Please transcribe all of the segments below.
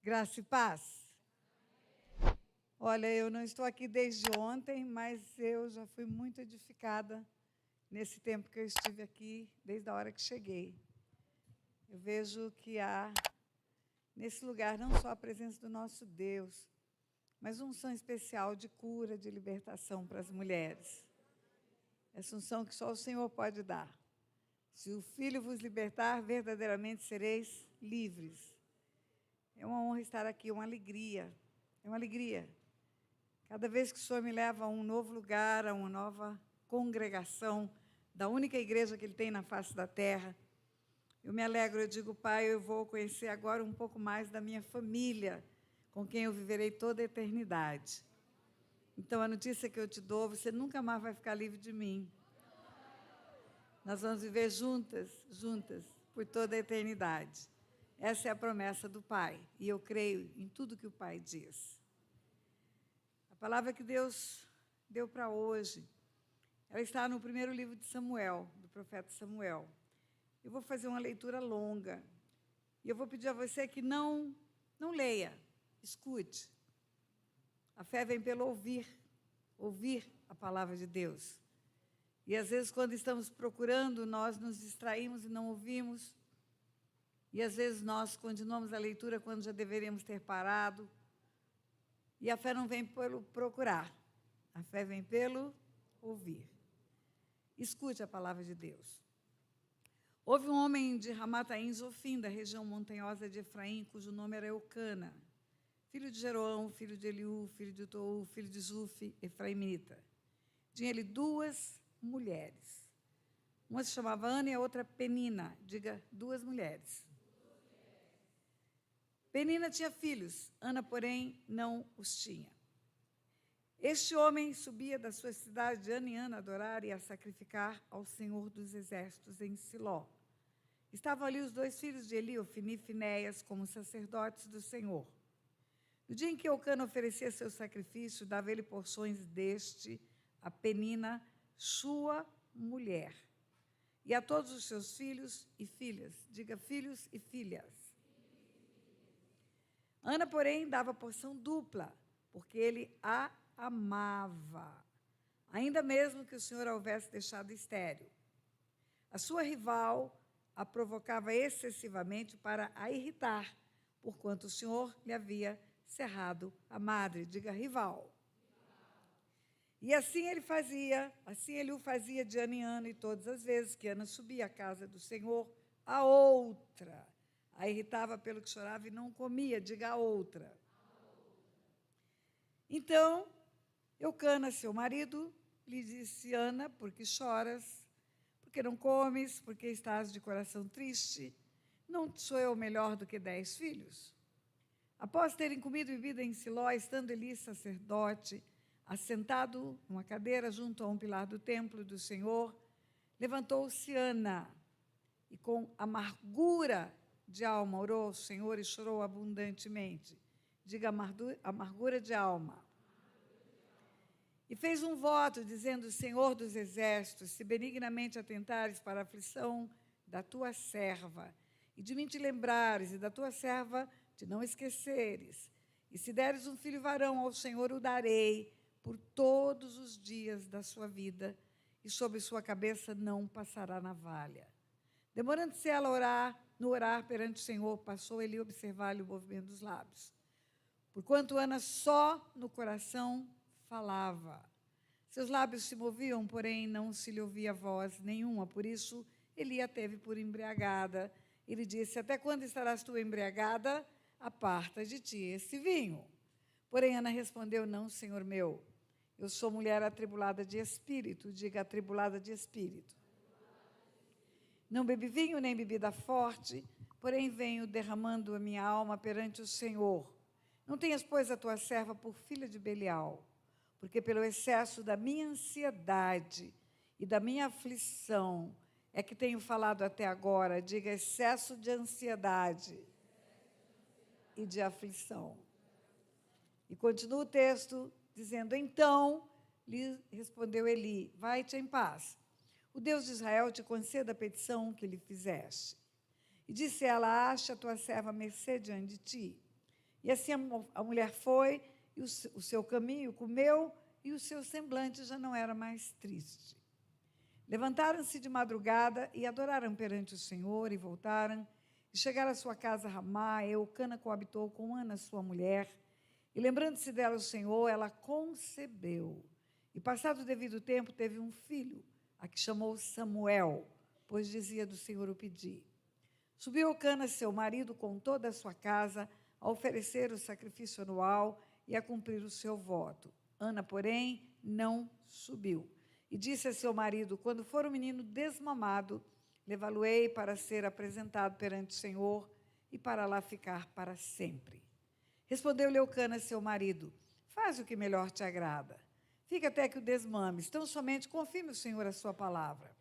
Graça e paz. Olha, eu não estou aqui desde ontem, mas eu já fui muito edificada nesse tempo que eu estive aqui, desde a hora que cheguei. Eu vejo que há nesse lugar não só a presença do nosso Deus, mas uma unção especial de cura, de libertação para as mulheres. Essa unção que só o Senhor pode dar. Se o Filho vos libertar, verdadeiramente sereis livres. É uma honra estar aqui, uma alegria. É uma alegria. Cada vez que o Senhor me leva a um novo lugar, a uma nova congregação, da única igreja que Ele tem na face da terra, eu me alegro, eu digo, Pai, eu vou conhecer agora um pouco mais da minha família, com quem eu viverei toda a eternidade. Então, a notícia que eu te dou, você nunca mais vai ficar livre de mim. Nós vamos viver juntas, por toda a eternidade. Essa é a promessa do Pai, e eu creio em tudo que o Pai diz. A palavra que Deus deu para hoje, ela está no primeiro livro de Samuel, do profeta Samuel. Eu vou fazer uma leitura longa, e eu vou pedir a você que não leia, escute. A fé vem pelo ouvir a palavra de Deus. E às vezes, quando estamos procurando, nós nos distraímos e não ouvimos. E às vezes nós continuamos a leitura quando já deveríamos ter parado. E a fé não vem pelo procurar, a fé vem pelo ouvir. Escute a palavra de Deus. Houve um homem de Ramataim Zofim, da região montanhosa de Efraim, cujo nome era Eucana, filho de Jeroão, filho de Eliú, filho de Tou, filho de Zufi, efraimita. Tinha ele duas mulheres. Uma se chamava Ana e a outra Penina. Diga, duas mulheres. Penina tinha filhos, Ana, porém, não os tinha. Este homem subia da sua cidade de ano em ano a adorar e a sacrificar ao Senhor dos Exércitos em Siló. Estavam ali os dois filhos de Eli, Ofni e Finéias, como sacerdotes do Senhor. No dia em que Eucana oferecia seu sacrifício, dava ele porções deste a Penina, sua mulher, e a todos os seus filhos e filhas. Diga, filhos e filhas. Ana, porém, dava porção dupla, porque ele a amava, ainda mesmo que o Senhor a houvesse deixado estéril. A sua rival a provocava excessivamente para a irritar, porquanto o Senhor lhe havia cerrado a madre. Diga, rival. E assim ele o fazia de ano em ano, e todas as vezes que Ana subia à casa do Senhor, a outra a irritava pelo que chorava e não comia. Diga, a outra. Então, Eucana, seu marido, lhe disse, Ana, por que choras? Por que não comes? Por que estás de coração triste? Não sou eu melhor do que 10 filhos? Após terem comido e bebido em Siló, estando Eli sacerdote, assentado numa cadeira junto a um pilar do templo do Senhor, levantou-se Ana e com amargura de alma orou ao Senhor e chorou abundantemente. Diga, amargura de alma. E fez um voto, dizendo, Senhor dos Exércitos, se benignamente atentares para a aflição da tua serva, e de mim te lembrares, e da tua serva te não esqueceres, e se deres um filho varão ao Senhor, o darei por todos os dias da sua vida, e sobre sua cabeça não passará navalha. Demorando-se ela no orar perante o Senhor, passou ele a observar-lhe o movimento dos lábios. Porquanto Ana só no coração falava. Seus lábios se moviam, porém não se lhe ouvia voz nenhuma. Por isso, Eli a teve por embriagada. Ele disse, até quando estarás tu embriagada? Aparta de ti esse vinho. Porém, Ana respondeu, não, Senhor meu, eu sou mulher atribulada de espírito. Diga, atribulada de espírito. Não bebi vinho nem bebida forte, porém venho derramando a minha alma perante o Senhor. Não tenhas, pois, a tua serva por filha de Belial, porque pelo excesso da minha ansiedade e da minha aflição é que tenho falado até agora. Diga, excesso de ansiedade e de aflição. E continua o texto dizendo, então lhe respondeu Eli, vai-te em paz. O Deus de Israel te conceda a petição que lhe fizeste. E disse ela, acha a tua serva mercê diante de ti. E assim a mulher foi, e o seu caminho comeu, e o seu semblante já não era mais triste. Levantaram-se de madrugada e adoraram perante o Senhor, e voltaram, e chegaram à sua casa Ramá. Eucana coabitou com Ana, sua mulher, e lembrando-se dela o Senhor, ela concebeu. E passado o devido tempo, teve um filho, a que chamou Samuel, pois dizia do Senhor o pedi. Subiu Eucana, seu marido, com toda a sua casa, a oferecer o sacrifício anual e a cumprir o seu voto. Ana, porém, não subiu. E disse a seu marido: quando for o menino desmamado, levá-lo-ei para ser apresentado perante o Senhor e para lá ficar para sempre. Respondeu-lhe Eucana, seu marido: faz o que melhor te agrada. Fica até que o desmames, tão somente confirme o Senhor a sua palavra.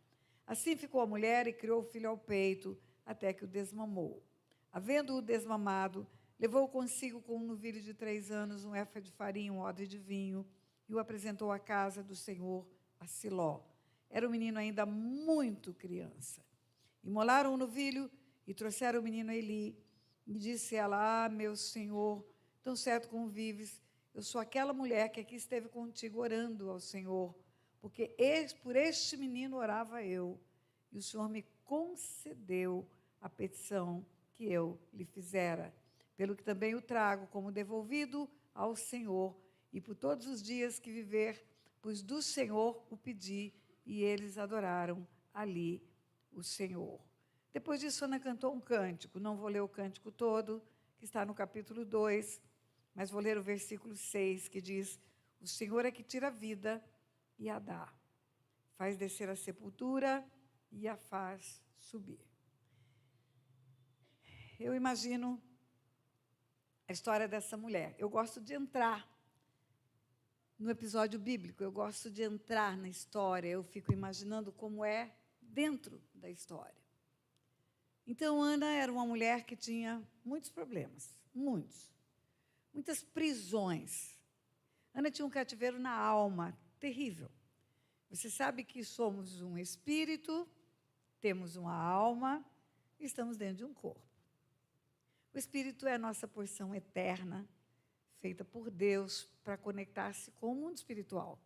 Assim ficou a mulher e criou o filho ao peito, até que o desmamou. Havendo-o desmamado, levou consigo com um novilho de 3 anos, um éfa de farinha, um odre de vinho, e o apresentou à casa do Senhor, a Siló. Era um menino ainda muito criança. Imolaram o novilho e trouxeram o menino a Eli. E disse ela: ah, meu senhor, tão certo como vives, eu sou aquela mulher que aqui esteve contigo orando ao Senhor, porque por este menino orava eu, e o Senhor me concedeu a petição que eu lhe fizera, pelo que também o trago como devolvido ao Senhor, e por todos os dias que viver, pois do Senhor o pedi, e eles adoraram ali o Senhor. Depois disso, Ana cantou um cântico. Não vou ler o cântico todo, que está no capítulo 2, mas vou ler o versículo 6, que diz: o Senhor é que tira a vida e a dá, faz descer a sepultura e a faz subir. Eu imagino a história dessa mulher. Eu gosto de entrar no episódio bíblico, eu gosto de entrar na história, eu fico imaginando como é dentro da história. Então, Ana era uma mulher que tinha muitos problemas, muitas prisões. Ana tinha um cativeiro na alma terrível. Você sabe que somos um espírito, temos uma alma e estamos dentro de um corpo. O espírito é a nossa porção eterna, feita por Deus para conectar-se com o mundo espiritual.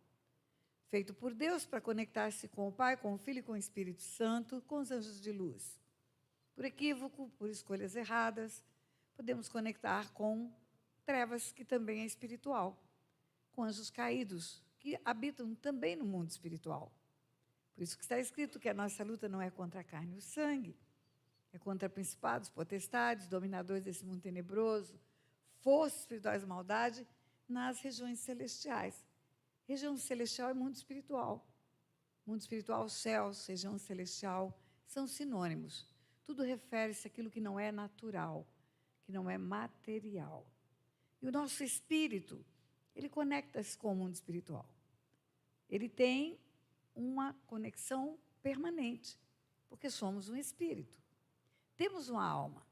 Feito por Deus para conectar-se com o Pai, com o Filho e com o Espírito Santo, com os anjos de luz. Por equívoco, por escolhas erradas, podemos conectar com trevas, que também é espiritual, com anjos caídos, que habitam também no mundo espiritual. Por isso que está escrito que a nossa luta não é contra a carne e o sangue, é contra principados, potestades, dominadores desse mundo tenebroso, forças espirituais de maldade nas regiões celestiais. Região celestial é mundo espiritual. Mundo espiritual, céus, região celestial, são sinônimos. Tudo refere-se àquilo que não é natural, que não é material. E o nosso espírito, ele conecta-se com o mundo espiritual. Ele tem uma conexão permanente, porque somos um espírito. Temos uma alma.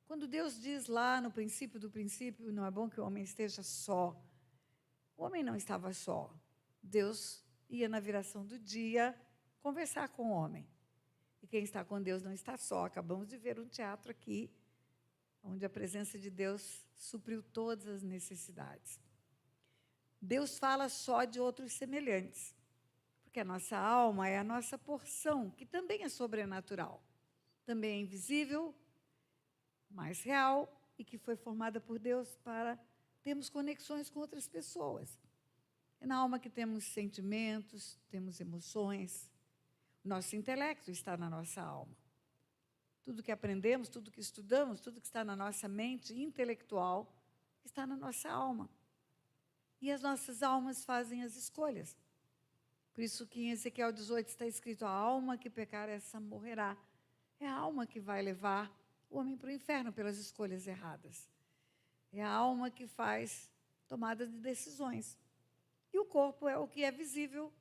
Quando Deus diz lá no princípio do princípio, não é bom que o homem esteja só. O homem não estava só. Deus ia na viração do dia conversar com o homem. E quem está com Deus não está só. Acabamos de ver um teatro aqui, onde a presença de Deus supriu todas as necessidades. Deus fala só de outros semelhantes, porque a nossa alma é a nossa porção, que também é sobrenatural, também é invisível, mais real, e que foi formada por Deus para termos conexões com outras pessoas. É na alma que temos sentimentos, temos emoções. Nosso intelecto está na nossa alma. Tudo que aprendemos, tudo que estudamos, tudo que está na nossa mente intelectual, está na nossa alma. E as nossas almas fazem as escolhas. Por isso que em Ezequiel 18 está escrito: a alma que pecar, essa morrerá. É a alma que vai levar o homem para o inferno pelas escolhas erradas. É a alma que faz tomada de decisões. E o corpo é o que é visível,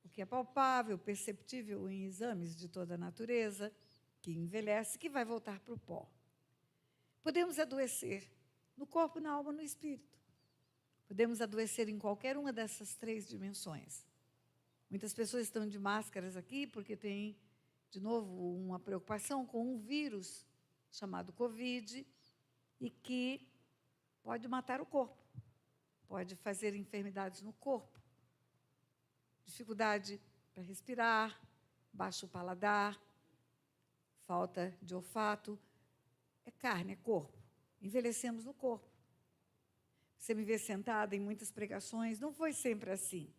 o que é palpável, perceptível em exames de toda a natureza, que envelhece, que vai voltar para o pó. Podemos adoecer no corpo, na alma, no espírito. Podemos adoecer em qualquer uma dessas 3 dimensões. Muitas pessoas estão de máscaras aqui porque têm, de novo, uma preocupação com um vírus chamado Covid, e que pode matar o corpo, pode fazer enfermidades no corpo, dificuldade para respirar, baixo paladar, falta de olfato. É carne, é corpo. Envelhecemos no corpo. Você me vê sentada em muitas pregações, não foi sempre assim.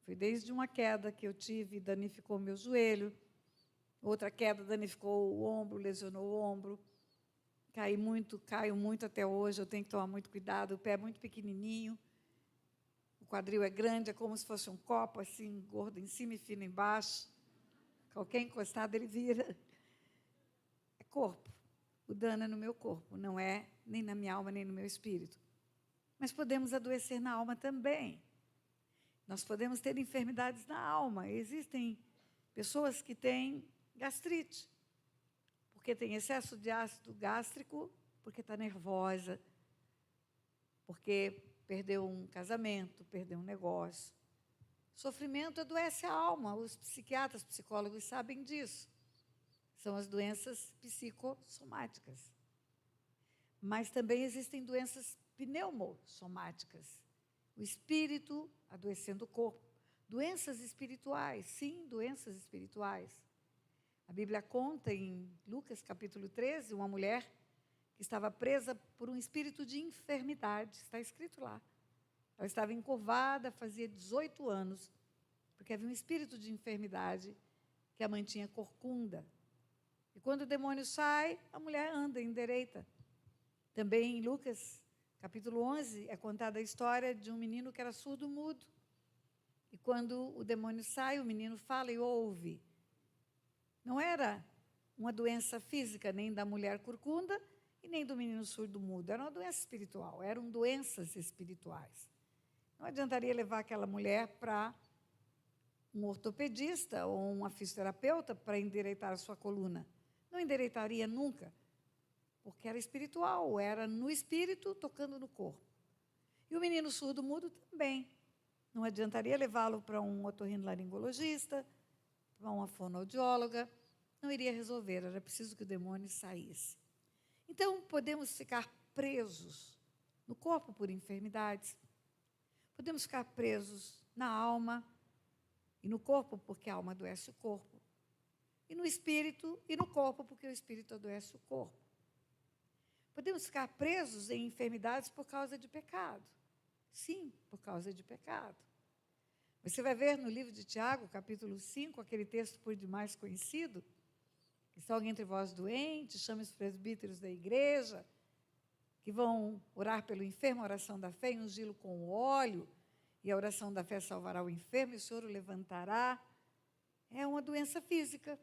Foi desde uma queda que eu tive, danificou meu joelho, outra queda danificou o ombro, lesionou o ombro. Caio muito até hoje, eu tenho que tomar muito cuidado, o pé é muito pequenininho, o quadril é grande, é como se fosse um copo, assim, gordo em cima e fino embaixo. Qualquer encostado ele vira. É corpo. O dano é no meu corpo, não é nem na minha alma, nem no meu espírito. Mas podemos adoecer na alma também. Nós podemos ter enfermidades na alma. Existem pessoas que têm gastrite, porque tem excesso de ácido gástrico, porque está nervosa, porque perdeu um casamento, perdeu um negócio. Sofrimento adoece a alma. Os psiquiatras, psicólogos sabem disso. São as doenças psicossomáticas. Mas também existem doenças pneumossomáticas. O espírito adoecendo o corpo. Doenças espirituais, sim, doenças espirituais. A Bíblia conta em Lucas, capítulo 13, uma mulher que estava presa por um espírito de enfermidade. Está escrito lá. Ela estava encurvada, fazia 18 anos, porque havia um espírito de enfermidade que a mantinha corcunda. E quando o demônio sai, a mulher anda, endireita. Também em Lucas, capítulo 11, é contada a história de um menino que era surdo-mudo. E quando o demônio sai, o menino fala e ouve. Não era uma doença física, nem da mulher corcunda e nem do menino surdo-mudo. Era uma doença espiritual, eram doenças espirituais. Não adiantaria levar aquela mulher para um ortopedista ou um fisioterapeuta para endireitar a sua coluna. Não endireitaria nunca, porque era espiritual, era no espírito tocando no corpo. E o menino surdo-mudo também. Não adiantaria levá-lo para um otorrinolaringologista, para uma fonoaudióloga, não iria resolver, era preciso que o demônio saísse. Então, podemos ficar presos no corpo por enfermidades, podemos ficar presos na alma e no corpo, porque a alma adoece o corpo, e no espírito e no corpo, porque o espírito adoece o corpo. Podemos ficar presos em enfermidades por causa de pecado. Sim, por causa de pecado. Você vai ver no livro de Tiago, capítulo 5, aquele texto por demais conhecido, que está alguém entre vós doente, chame os presbíteros da igreja, que vão orar pelo enfermo, a oração da fé, e ungi-lo com óleo, e a oração da fé salvará o enfermo, e o Senhor o levantará. É uma doença física.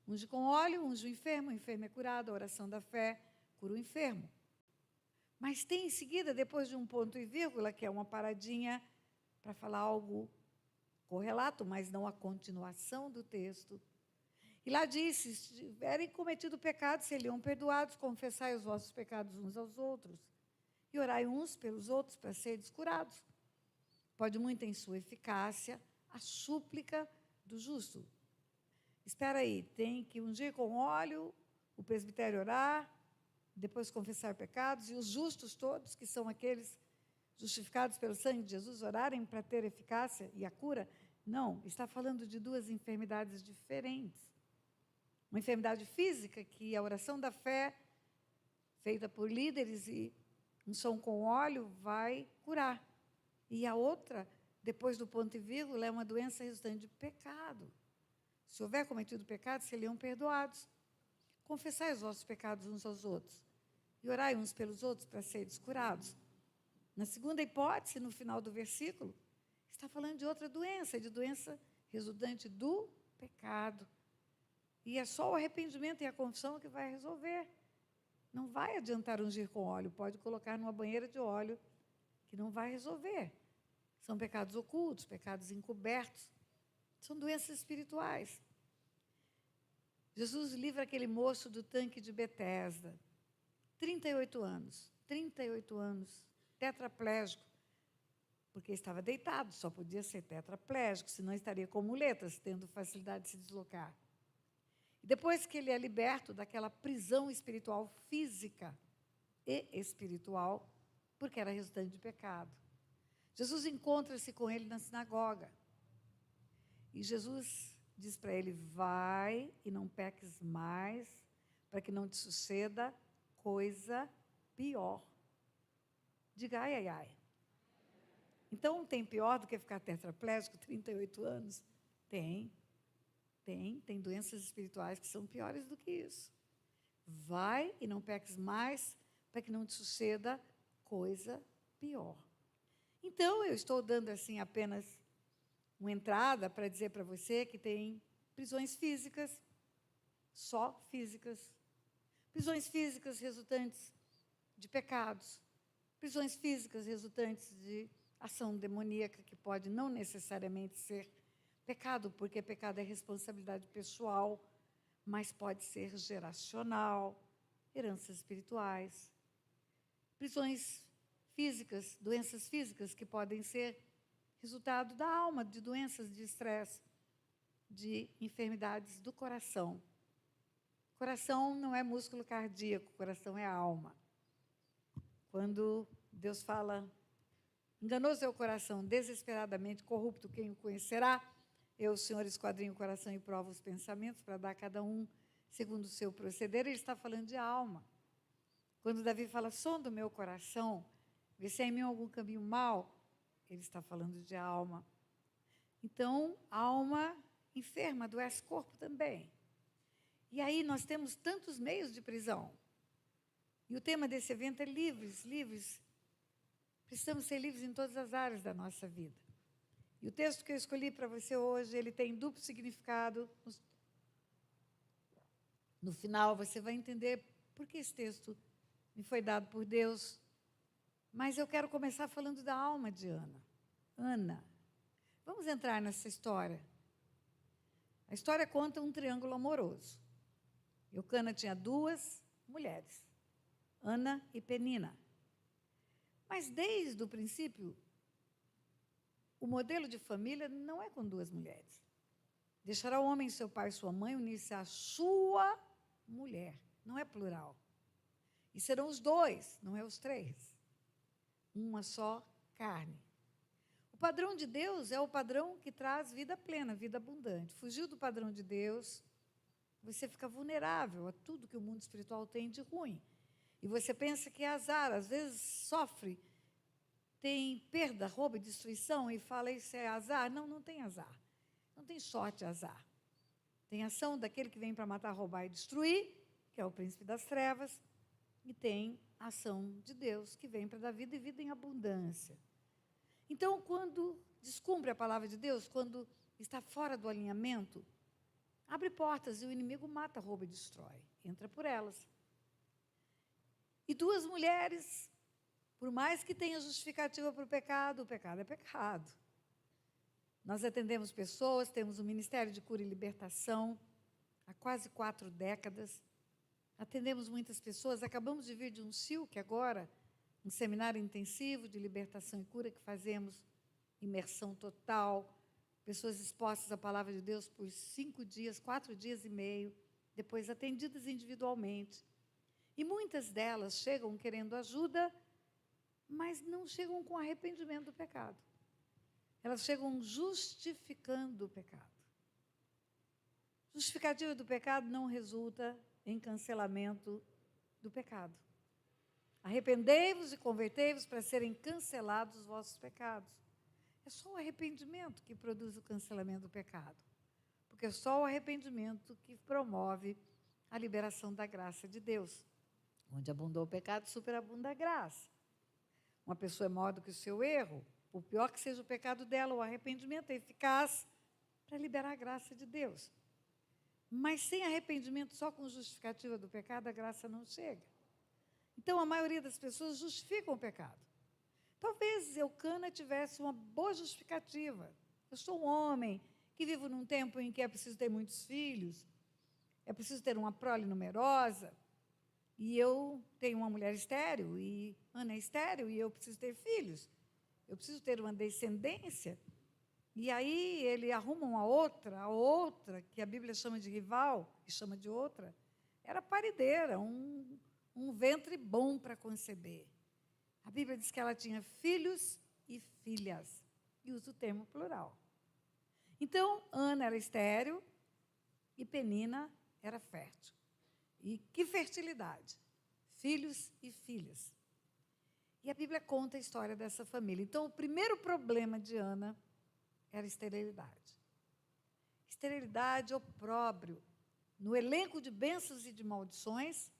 Unge com óleo, unge o enfermo é curado, a oração da fé cura o enfermo. Mas tem em seguida, depois de um ponto e vírgula, que é uma paradinha para falar algo correlato, mas não a continuação do texto. E lá diz, se tiverem cometido pecado, seriam perdoados, confessai os vossos pecados uns aos outros, e orai uns pelos outros para serem curados. Pode muito em sua eficácia a súplica do justo. Espera aí, tem que ungir com óleo, o presbitério orar, depois confessar pecados, e os justos todos, que são aqueles justificados pelo sangue de Jesus, orarem para ter eficácia e a cura? Não, está falando de duas enfermidades diferentes. Uma enfermidade física, que a oração da fé, feita por líderes e unção com óleo, vai curar. E a outra, depois do ponto e vírgula, é uma doença resultante de pecado. Se houver cometido pecado, seriam perdoados. Confessai os vossos pecados uns aos outros, e orai uns pelos outros para serem curados. Na segunda hipótese, no final do versículo, está falando de outra doença, de doença resultante do pecado. E é só o arrependimento e a confissão que vai resolver. Não vai adiantar ungir com óleo, pode colocar numa banheira de óleo, que não vai resolver. São pecados ocultos, pecados encobertos, são doenças espirituais. Jesus livra aquele moço do tanque de Betesda, 38 anos, tetraplégico, porque estava deitado, só podia ser tetraplégico, senão estaria com muletas, tendo facilidade de se deslocar. E depois que ele é liberto daquela prisão espiritual física, e espiritual, porque era resultante de pecado. Jesus encontra-se com ele na sinagoga. E Jesus diz para ele: vai e não peques mais, para que não te suceda coisa pior. Diga ai, ai, ai. Então, tem pior do que ficar tetraplégico, 38 anos? Tem doenças espirituais que são piores do que isso. Vai e não peques mais, para que não te suceda coisa pior. Então, eu estou dando assim apenas uma entrada para dizer para você que tem prisões físicas, só físicas. Prisões físicas resultantes de pecados. Prisões físicas resultantes de ação demoníaca, que pode não necessariamente ser pecado, porque pecado é responsabilidade pessoal, mas pode ser geracional, heranças espirituais. Prisões físicas, doenças físicas que podem ser resultado da alma, de doenças de estresse, de enfermidades do coração. Coração não é músculo cardíaco, coração é alma. Quando Deus fala, enganoso é o coração, desesperadamente corrupto, quem o conhecerá? Eu, o Senhor, esquadrinho o coração e provo os pensamentos, para dar a cada um segundo o seu proceder. Ele está falando de alma. Quando Davi fala, sonda o meu coração, vê se há em mim algum caminho mau, ele está falando de alma. Então, alma enferma, adoece corpo também. E aí nós temos tantos meios de prisão. E o tema desse evento é livres, livres. Precisamos ser livres em todas as áreas da nossa vida. E o texto que eu escolhi para você hoje, ele tem duplo significado. No final, você vai entender por que esse texto me foi dado por Deus. Mas eu quero começar falando da alma de Ana. Ana. Vamos entrar nessa história. A história conta um triângulo amoroso. Eucana tinha duas mulheres, Ana e Penina. Mas desde o princípio, o modelo de família não é com duas mulheres. Deixará o homem seu pai e sua mãe, unir-se à sua mulher. Não é plural. E serão os dois, não é os três. Uma só carne. O padrão de Deus é o padrão que traz vida plena, vida abundante. Fugiu do padrão de Deus, você fica vulnerável a tudo que o mundo espiritual tem de ruim. E você pensa que é azar, às vezes sofre, tem perda, roubo e destruição, e fala, isso é azar. Não, não tem azar. Não tem sorte, azar. Tem ação daquele que vem para matar, roubar e destruir, que é o príncipe das trevas, e tem a ação de Deus, que vem para dar vida e vida em abundância. Então, quando descumpre a palavra de Deus, quando está fora do alinhamento, abre portas e o inimigo mata, rouba e destrói. Entra por elas. E duas mulheres, por mais que tenha justificativa para o pecado é pecado. Nós atendemos pessoas, temos um Ministério de Cura e Libertação há quase 4 décadas. Atendemos muitas pessoas. Acabamos de vir de um SILC agora, um seminário intensivo de libertação e cura que fazemos, imersão total, pessoas expostas à palavra de Deus por 5 dias, 4 dias e meio, depois atendidas individualmente. E muitas delas chegam querendo ajuda, mas não chegam com arrependimento do pecado. Elas chegam justificando o pecado. Justificativa do pecado não resulta em cancelamento do pecado. Arrependei-vos e convertei-vos para serem cancelados os vossos pecados. É só o arrependimento que produz o cancelamento do pecado. Porque é só o arrependimento que promove a liberação da graça de Deus. Onde abundou o pecado, superabunda a graça. Uma pessoa é maior do que o seu erro, por pior que seja o pecado dela, o arrependimento é eficaz para liberar a graça de Deus. Mas sem arrependimento, só com justificativa do pecado, a graça não chega. Então, a maioria das pessoas justificam o pecado. Talvez Eucana tivesse uma boa justificativa. Eu sou um homem que vivo num tempo em que é preciso ter muitos filhos, é preciso ter uma prole numerosa, e eu tenho uma mulher estéril, e Ana é estéril, e eu preciso ter filhos. Eu preciso ter uma descendência. E aí ele arruma a outra, que a Bíblia chama de rival, que chama de outra, era parideira, um um ventre bom para conceber. A Bíblia diz que ela tinha filhos e filhas, e usa o termo plural. Então, Ana era estéril e Penina era fértil. E que fertilidade! Filhos e filhas. E a Bíblia conta a história dessa família. Então, o primeiro problema de Ana era a esterilidade. Esterilidade, opróbrio. No elenco de bênçãos e de maldições,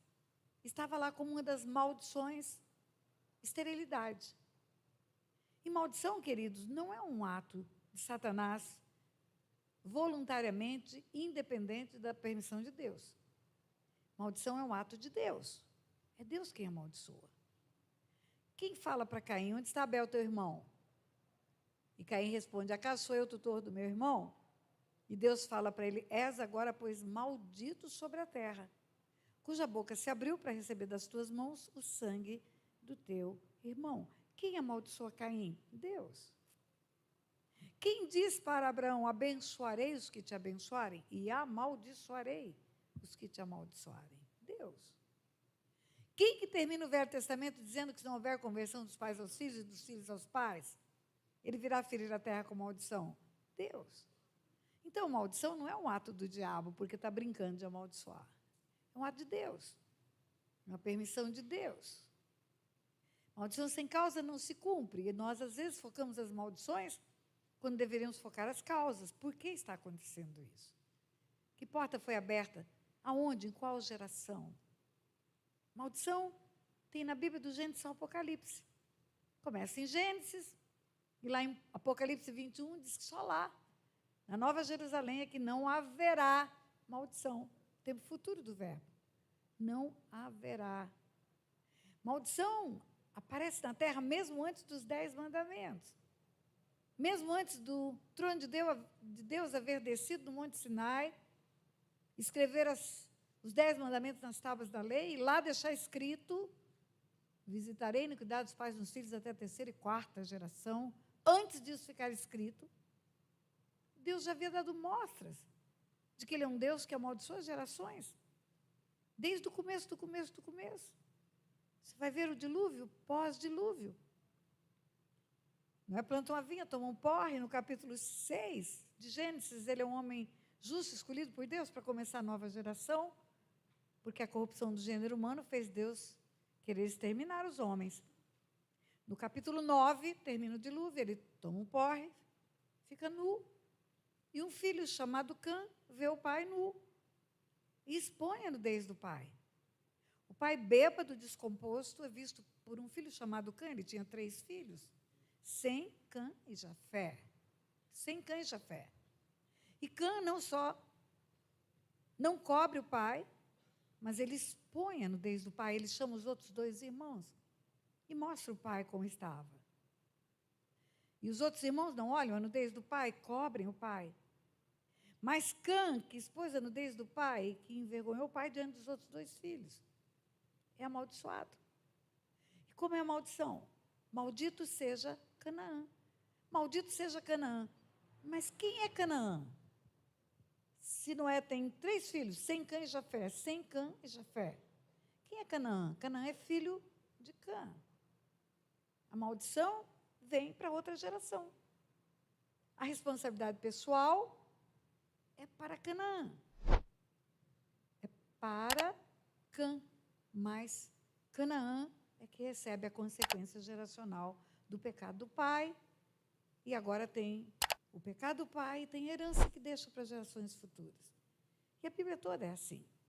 estava lá como uma das maldições, esterilidade. E maldição, queridos, não é um ato de Satanás voluntariamente, independente da permissão de Deus. Maldição é um ato de Deus. É Deus quem amaldiçoa. Quem fala para Caim, onde está Abel, teu irmão? E Caim responde, acaso sou eu o tutor do meu irmão? E Deus fala para ele, és agora, pois, maldito sobre a terra, cuja boca se abriu para receber das tuas mãos o sangue do teu irmão. Quem amaldiçoa Caim? Deus. Quem diz para Abraão, abençoarei os que te abençoarem e amaldiçoarei os que te amaldiçoarem? Deus. Quem que termina o Velho Testamento dizendo que se não houver conversão dos pais aos filhos e dos filhos aos pais, ele virá ferir a terra com maldição? Deus. Então, maldição não é um ato do diabo, porque está brincando de amaldiçoar. É um ato de Deus. Uma permissão de Deus. Maldição sem causa não se cumpre. E nós, às vezes, focamos as maldições quando deveríamos focar as causas. Por que está acontecendo isso? Que porta foi aberta? Aonde? Em qual geração? Maldição tem na Bíblia do Gênesis ao Apocalipse. Começa em Gênesis, e lá em Apocalipse 21 diz que só lá, na Nova Jerusalém, é que não haverá maldição. Tempo futuro do verbo. Não haverá. Maldição aparece na terra mesmo antes dos 10 mandamentos. Mesmo antes do trono de Deus haver descido no Monte Sinai, escrever os 10 mandamentos nas tábuas da lei, e lá deixar escrito, visitarei a iniquidade dos pais dos filhos até a 3ª e 4ª geração. Antes disso ficar escrito, Deus já havia dado mostras de que Ele é um Deus que amaldiçoa as gerações. Desde o começo do começo do começo. Você vai ver o dilúvio, pós-dilúvio. Não é? Planta uma vinha, toma um porre. No capítulo 6 de Gênesis, ele é um homem justo, escolhido por Deus para começar a nova geração, porque a corrupção do gênero humano fez Deus querer exterminar os homens. No capítulo 9, termina o dilúvio, ele toma um porre, fica nu. E um filho chamado Cã vê o pai nu e expõe a nudez do pai. O pai bêbado, descomposto, é visto por um filho chamado Cã. Ele tinha 3 filhos, Sem, Cã e Jafé. Sem, Cã e Jafé. E Cã não só não cobre o pai, mas ele expõe a nudez do pai. Ele chama os outros 2 irmãos e mostra o pai como estava. E os outros irmãos não olham a nudez do pai, cobrem o pai. Mas Cã, que expôs a nudez do pai, que envergonhou o pai diante dos outros 2 filhos, é amaldiçoado. E como é a maldição? Maldito seja Canaã. Maldito seja Canaã. Mas quem é Canaã? Se Noé tem 3 filhos, Sem, Cã e Jafé. Sem, Cã e Jafé. Quem é Canaã? Canaã é filho de Cã. A maldição vem para outra geração. A responsabilidade pessoal é para Canaã. É para Cã. Mas Canaã é que recebe a consequência geracional do pecado do pai. E agora tem o pecado do pai e tem herança que deixa para gerações futuras. E a Bíblia toda é assim.